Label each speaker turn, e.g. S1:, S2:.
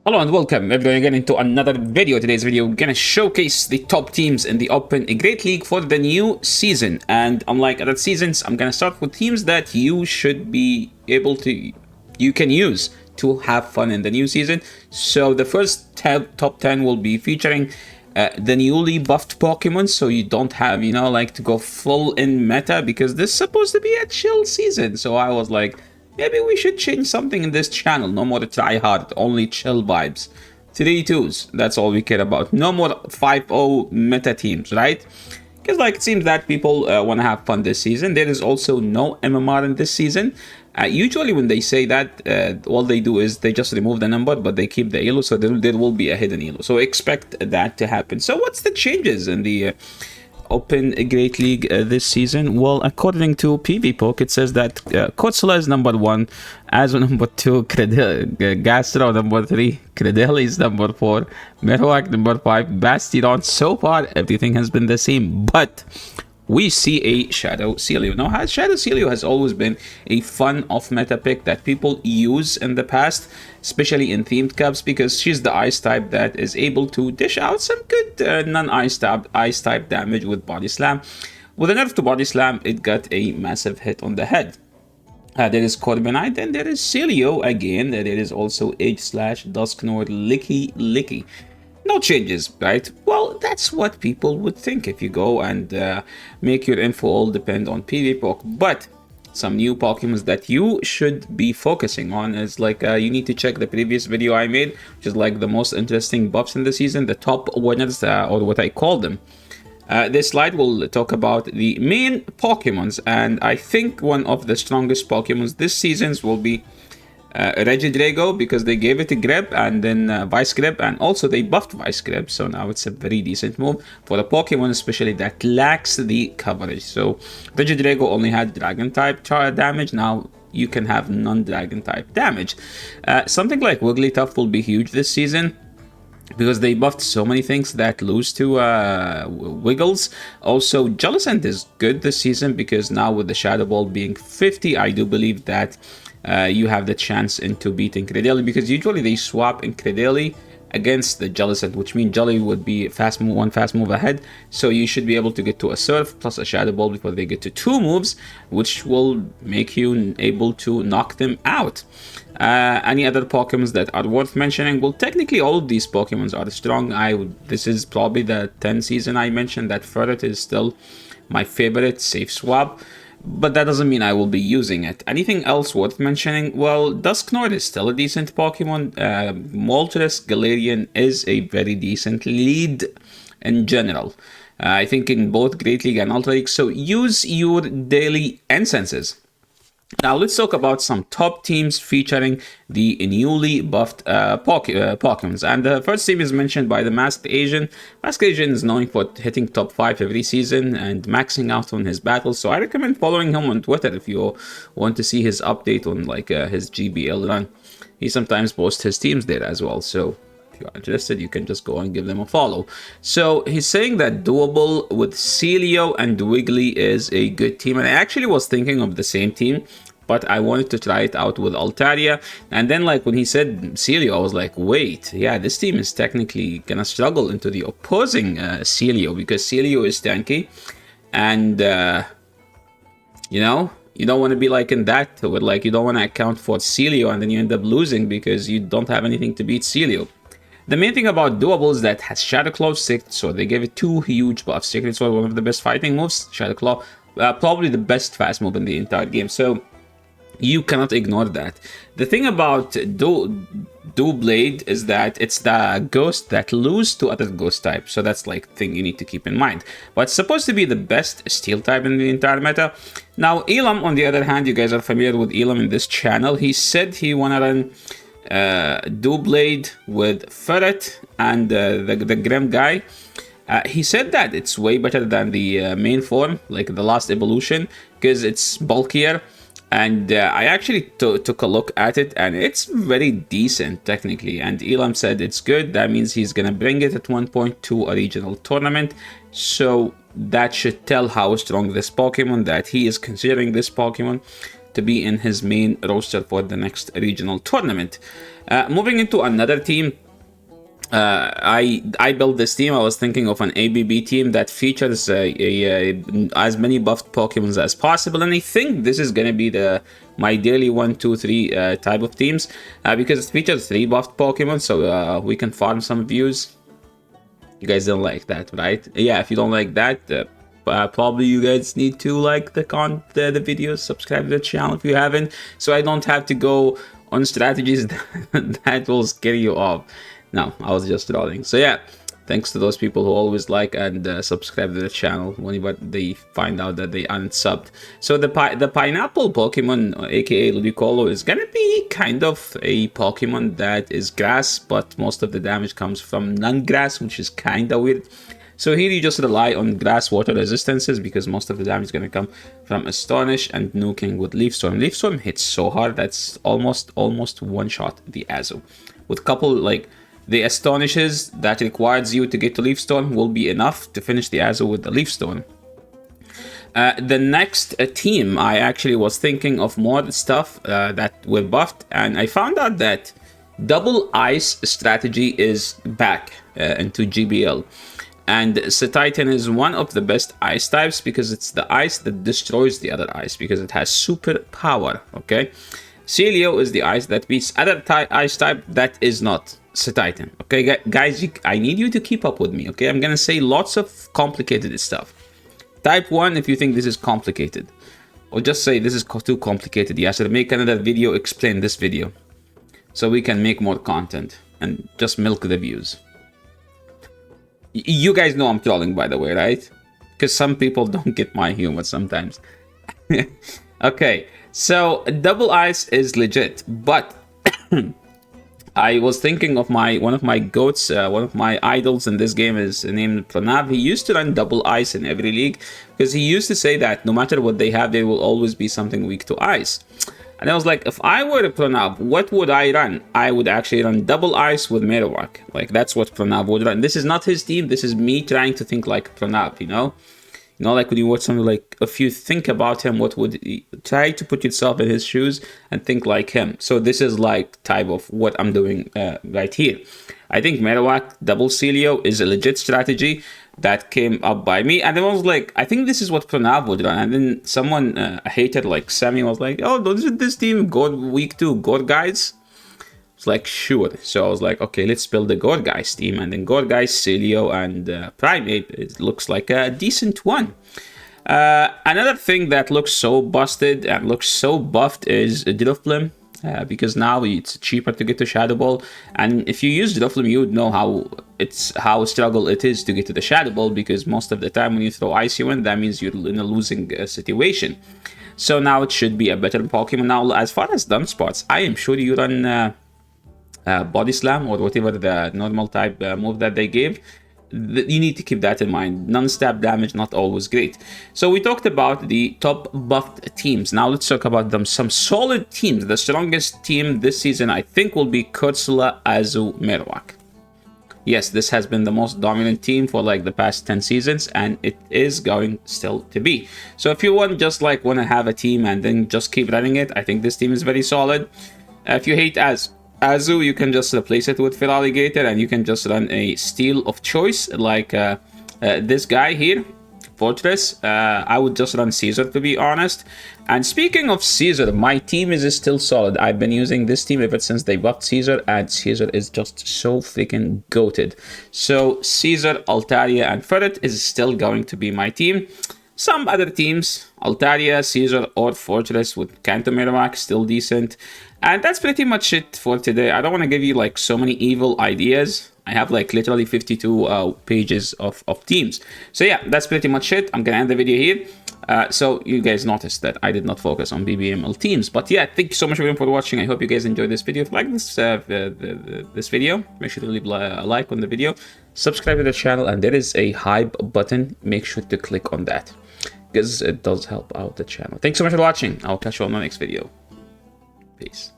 S1: Hello and welcome everyone again into another video. Today's video, we're gonna showcase the top teams in the Open Great League for the new season. And unlike other seasons, I'm gonna start with teams that you should be able to, you can use to have fun in the new season. So the first top 10 will be featuring the newly buffed Pokemon, so you don't have, like to go full in meta, because this is supposed to be a chill season. So I was like, maybe we should change something in this channel. No more try hard, only chill vibes. 3-2s, that's all we care about. No more 5-0 meta teams, right? Because it seems that people want to have fun this season. There is also no MMR in this season. Usually when they say that, all they do is they just remove the number, but they keep the elo, so there will be a hidden elo. So expect that to happen. So what's the changes in the Open Great League this season? Well, according to PvPoke, it says that Kotsula is number 1, Azo number 2, Gastro number 3, Credeli is number 4, Merwak number 5, Bastiodon. So far, everything has been the same, but we see a Shadow Celio. Now, Shadow Celio has always been a fun off-meta pick that people use in the past, especially in themed cups, because she's the ice type that is able to dish out some good non-ice type damage with Body Slam. With a nerf to Body Slam, it got a massive hit on the head. There is Corbinite, and there is Celio again. There is also Edge/Dusknoir Licky. No changes, right? Well, that's what people would think if you go and make your info all depend on PvPoke. But some new Pokemons that you should be focusing on is you need to check the previous video I made, which is the most interesting buffs in the season, the top winners, or what I call them. This slide will talk about the main Pokemons, and I think one of the strongest Pokemons this season will be Regidrago, because they gave it a grip and then Vice Grip, and also they buffed Vice Grip, so now it's a very decent move for a Pokemon, especially that lacks the coverage. So Regidrago only had Dragon type damage, now you can have non-Dragon type damage. Something like Wigglytuff will be huge this season, because they buffed so many things that lose to Wiggles. Also, Jellicent is good this season, because now with the Shadow Ball being 50, I do believe that you have the chance into beating Credeli, because usually they swap in Credeli against the Jellicent, which means Jelly would be one fast move ahead. So you should be able to get to a Surf plus a Shadow Ball before they get to 2 moves, which will make you able to knock them out. Any other Pokemons that are worth mentioning? Well, technically all of these Pokemons are strong. This is probably the 10th season I mentioned that Ferret is still my favorite safe swap, but that doesn't mean I will be using it. Anything else worth mentioning? Well, Dusknoir is still a decent Pokemon. Moltres Galarian is a very decent lead in general. I think in both Great League and Ultra League. So use your daily incenses. Now let's talk about some top teams featuring the newly buffed Pokemons. And the first team is mentioned by the Masked Asian. Masked Asian is known for hitting top 5 every season and maxing out on his battles. So I recommend following him on Twitter if you want to see his update on his GBL run. He sometimes posts his teams there as well. So if you are interested, you can just go and give them a follow. So he's saying that doable with Celio and Wiggly is a good team. And I actually was thinking of the same team, but I wanted to try it out with Altaria. And then when he said Celio, I was like, wait, yeah, this team is technically gonna struggle into the opposing Celio, because Celio is tanky. And, you don't want to be in that, where you don't want to account for Celio and then you end up losing because you don't have anything to beat Celio. The main thing about doable is that has Shadow Claw, so they gave it 2 huge buffs. Secret Sword, one of the best fighting moves. Shadow Claw, probably the best fast move in the entire game. So you cannot ignore that. The thing about Doublade is that it's the ghost that lose to other ghost types. So that's thing you need to keep in mind. But it's supposed to be the best steel type in the entire meta. Now Elam, on the other hand, you guys are familiar with Elam in this channel. He said he wanna run Doublade with Ferret and the Grim guy. He said that it's way better than the main form, the last evolution, because it's bulkier. And I actually took a look at it, and it's very decent technically. And Elam said it's good. That means he's gonna bring it at one point to a regional tournament. So that should tell how strong this Pokemon, that he is considering this Pokemon to be in his main roster for the next regional tournament. Moving into another team, I built this team. I was thinking of an ABB team that features as many buffed Pokemons as possible, and I think this is gonna be my daily 1, 2, 3 type of teams because it features 3 buffed Pokemon, so we can farm some views. You guys don't like that, right? Yeah, if you don't like that, probably you guys need to like the videos, subscribe to the channel if you haven't, so I don't have to go on strategies that will scare you off. No, I was just trolling. So yeah, thanks to those people who always like and subscribe to the channel whenever they find out that they unsubbed. So the pineapple Pokemon, aka Ludicolo, is gonna be kind of a Pokemon that is grass, but most of the damage comes from non-grass, which is kind of weird. So here you just rely on grass water resistances because most of the damage is going to come from Astonish and nuking with Leaf Storm. Leaf Storm hits so hard that's almost one-shot the Azu. With couple like the Astonishes that requires you to get to Leaf Storm will be enough to finish the Azu with the Leaf Storm. The next team, I actually was thinking of more stuff that were buffed, and I found out that Double Ice strategy is back into GBL. And Cetitan is one of the best ice types because it's the ice that destroys the other ice because it has super power, okay? Celio is the ice that beats other ice type that is not Cetitan, okay? Guys, I need you to keep up with me, okay? I'm gonna say lots of complicated stuff. Type 1 if you think this is complicated. Or just say this is too complicated. Yeah, I should make another video, explain this video. So we can make more content and just milk the views. You guys know I'm trolling, by the way, right? Because some people don't get my humor sometimes. Okay, so Double Ice is legit, but I was thinking of one of my goats, one of my idols in this game is named Pranav. He used to run Double Ice in every league because he used to say that no matter what they have, there will always be something weak to ice. And I was like, if I were Pranav, what would I run? I would actually run Double Ice with Marowak. Like, that's what Pranav would run. This is not his team. This is me trying to think like Pranav, you know? You know, like when you watch something like, if you think about him, what would try to put yourself in his shoes and think like him. So this is like type of what I'm doing right here. I think Marowak Double Celio is a legit strategy that came up by me, and I was like, I think this is what Pranav would run. And then someone hated, like Sammy was like, oh, doesn't this team go week 2 God guys? It's like, sure. So I was like, okay, let's build the God guys team, and then God guys, Celio, and Primate. It looks like a decent one. Another thing that looks so busted and looks so buffed is Drifblim. Because now it's cheaper to get to Shadow Ball, and if you use Drifblim, you would know how struggle it is to get to the Shadow Ball, because most of the time when you throw Icy Wind, that means you're in a losing situation. So now it should be a better Pokemon. Now, as far as Dunsparce, I am sure you run Body Slam or whatever the normal type move that they gave. You need to keep that in mind. Non-stab damage, not always great. So we talked about the top buffed teams. Now let's talk about some solid teams. The strongest team this season, I think, will be Corsola, Azu, Marowak. Yes, this has been the most dominant team for like the past 10 seasons, and it is going still to be. So if you want to have a team and then just keep running it, I think this team is very solid. If you hate Azu, you can just replace it with Feraligatr, and you can just run a Steel of choice like this guy here, Fortress. I would just run Caesar, to be honest. And speaking of Caesar, my team is still solid. I've been using this team ever since they buffed Caesar, and Caesar is just so freaking goated. So Caesar, Altaria, and Ferret is still going to be my team. Some other teams, Altaria, Caesar, or Fortress with Kanto Marowak, still decent. And that's pretty much it for today. I don't want to give you like so many evil ideas. I have like literally 52 pages of teams. So yeah, that's pretty much it. I'm gonna end the video here. So you guys noticed that I did not focus on BBML teams. But yeah, thank you so much everyone for watching. I hope you guys enjoyed this video. If you like this video, make sure to leave a like on the video. Subscribe to the channel, and there is a hype button. Make sure to click on that, because it does help out the channel. Thanks so much for watching. I'll catch you on my next video. Peace.